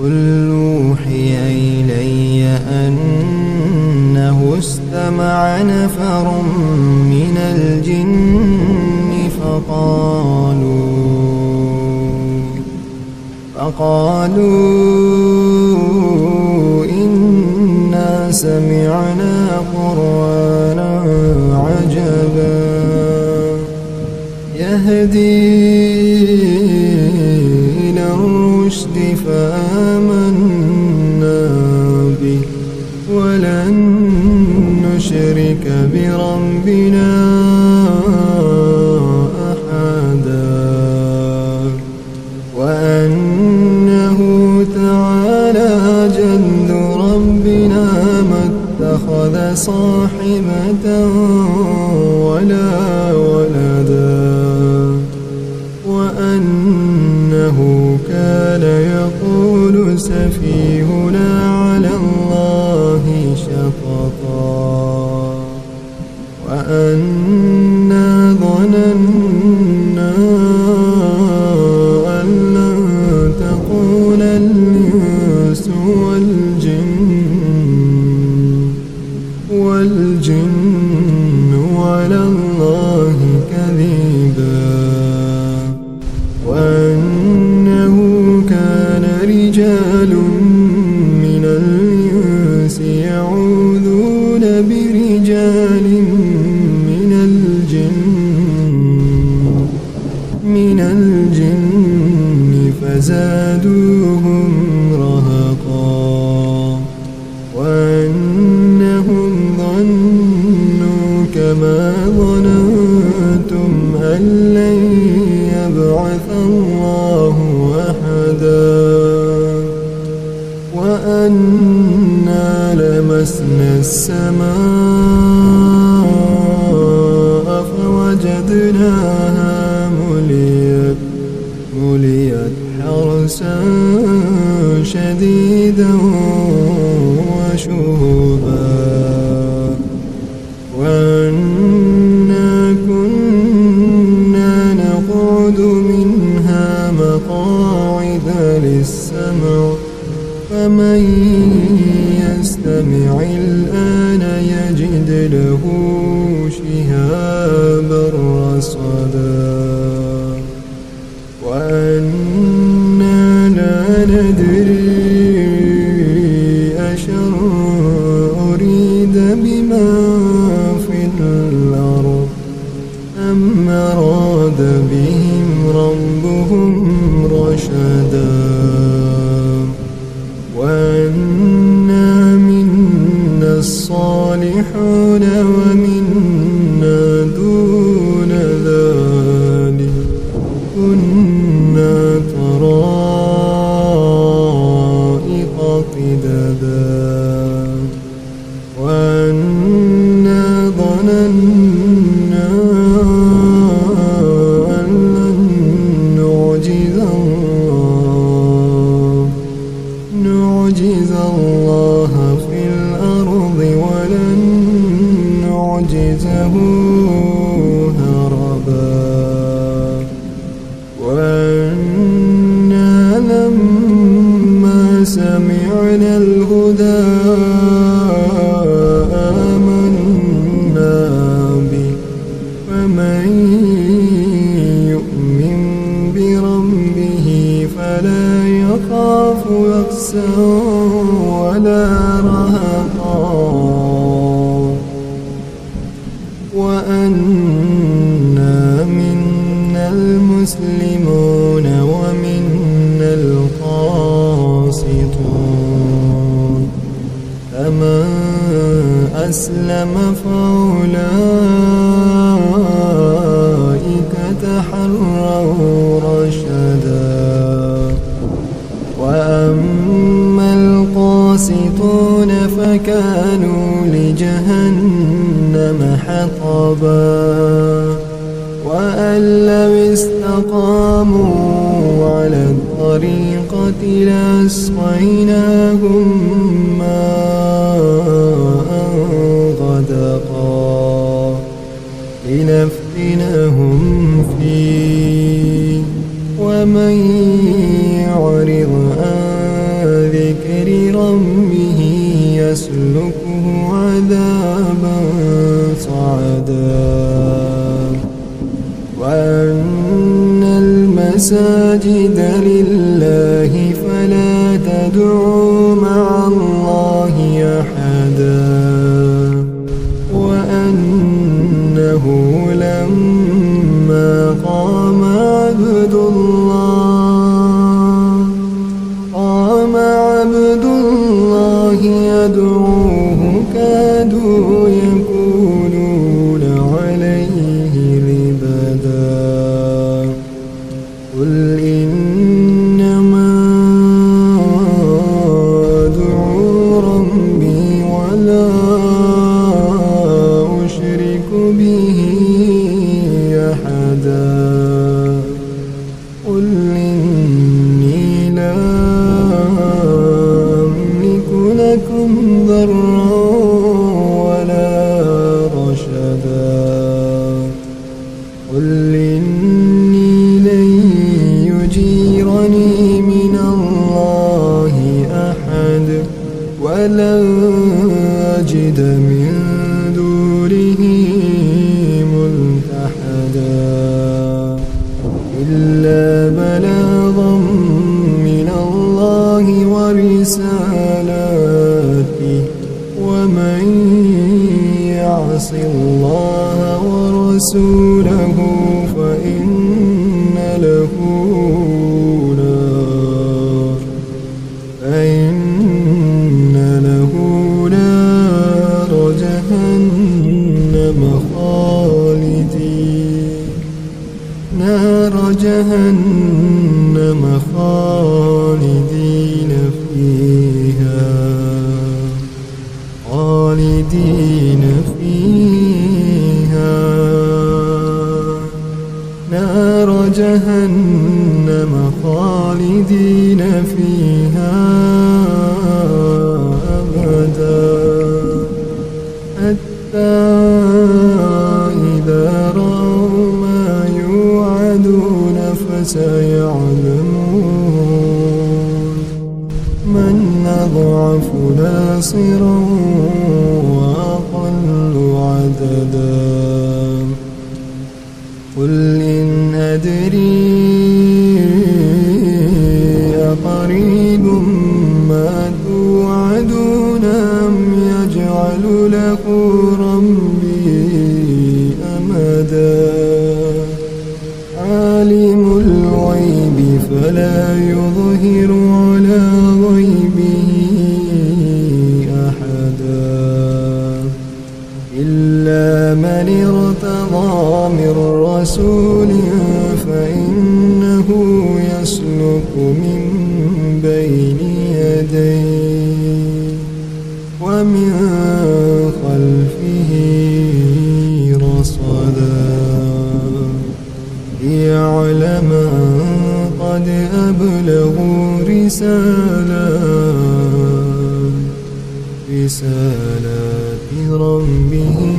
قل أوحي إلي أنه استمع نفر من الجن فقالوا إنا سمعنا قرآنا عجبا يهدي إلى الرشد فآمنا به ولن نشرك بربنا أحدا وأنه تعالى جد ربنا ما اتخذ صاحبة ولا ولدا وأنه كان يقول سفيهنا على الله شططا وأنا ظننا أن لن تقول الإنس والجن على الله كذبا وأنه كان رجال من الإنس يعوذون برجال من الجن فزادوهم رهقا وأنهم ظنوا كما ظننتم أن لن يبعث الله أحدا وأنا لمسنا السماء فوجدناها مليت حرسا شديدا وشهبا وأنا كنا نقعد منها مقاعد للسمع فمن يستمع الآن يجد له شهابا رصدا وأنا لا ندري أشر أريد بما في الأرض أم أراد بهم ربهم رشدا وأنا منا الصالحون ومنا دون ذلك كنا طرائق قددا وأنا ظننا أن لن نعجز الله في الأرض ولن نعجزه هربا وأنا لما سمعنا الهدى آمنا به فمن يؤمن بربه فلا يخاف بأسا ولا رهقا وأنا منا المسلمون ومنا القاسطون فمن أسلم فأولئك تحروا رشدا وأما القاسطون فكانوا لجهنم حطبا وأن لو استقاموا على الطريقة لأسقيناهم ماء غدقا لنفتنهم فيه ومن يعرض عن يسلكه عذابا صعدا وأن المساجد لله فلا تدعوا مع الله أحدا وأنه لما قام عبد الله يدعوه كادوا يكونون عليه لبدا قل إنما أدعو ربي ولا أشرك به أحدا قل إني لا أملك لكم ضرا ولا رشدا قل إني لن يجيرني من الله أحد ولن أجد من دونه ملتحدا إلا بلاغا من الله ورسالاته ومن يعص الله ورسوله فإن له نار جهنم خالدين فيها نار جهنم خالدين فيها أبدا حتى إذا رأوا ما يوعدون فسيعلمون من أضعف ناصرا وأقل عددا قل إن أدري أقريب ما توعدون أم يجعل له ربي أمدا عالم الغيب فلا يظهر على غيبه أحدا إلا من ارتضى من رسول فإنه يسلك من بين يديه ومن خلفه رصدا ليعلم قد أبلغوا رسالات ربهم